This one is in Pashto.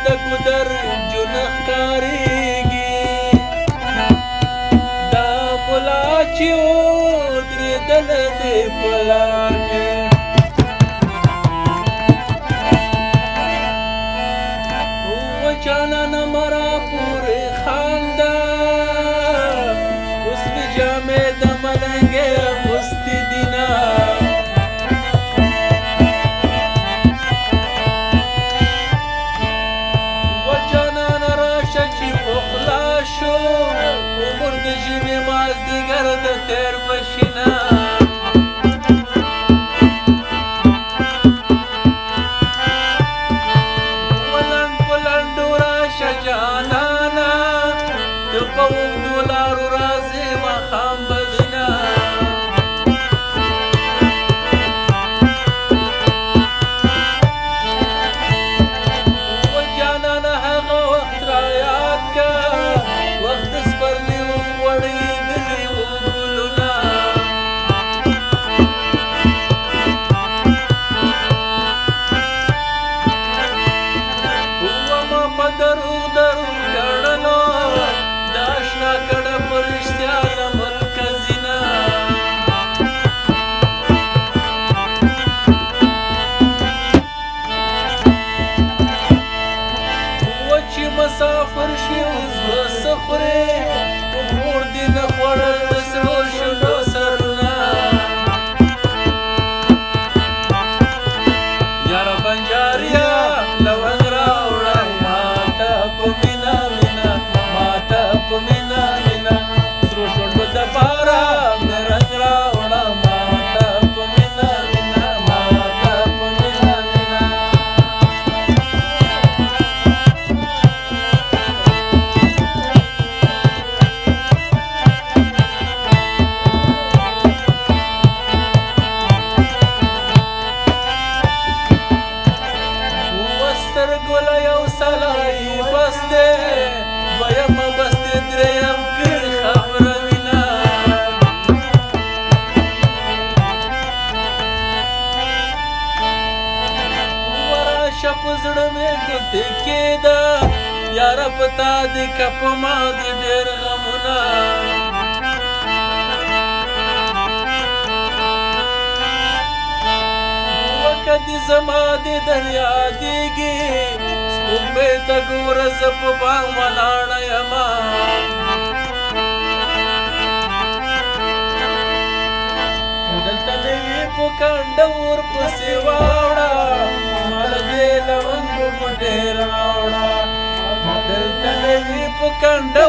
د ګودر جونه ښکارېږي دا ملا چې ودرېدله دې په لار کې جانانه مرا پورې خانده اوس مې جامې د ملنګې اغوستې دینه و جانانه راشه چې پخلا شو عمر د ژمې مازدیګر د تېر بشینه مسافر شي اوس به څه خورې په مور دې نه خوړل د سرو شونډو سرونه یاره بنجاريه لونګ راوړه ماته په مینه مینه ماته په مینه مینه سرو شونډو دپاره مې رنګ راوړه ماته په مینه مینه ماته په مینه مینه ګله یو سلای بس دی دویمه بس دی دریم کړي خبره وینه وراشه په زړه مې ګوتې کېده یاره په تا دې که په ما دې ډېر غمونه وکه دې زما دې در یادېږي سپوږمۍ ته ګوره زه په بام ولاړه یمه دلته مې وي په کنډه ورپسې واوړه ما له دې لونګو بوټې راوړه دلته مې وي په کنډه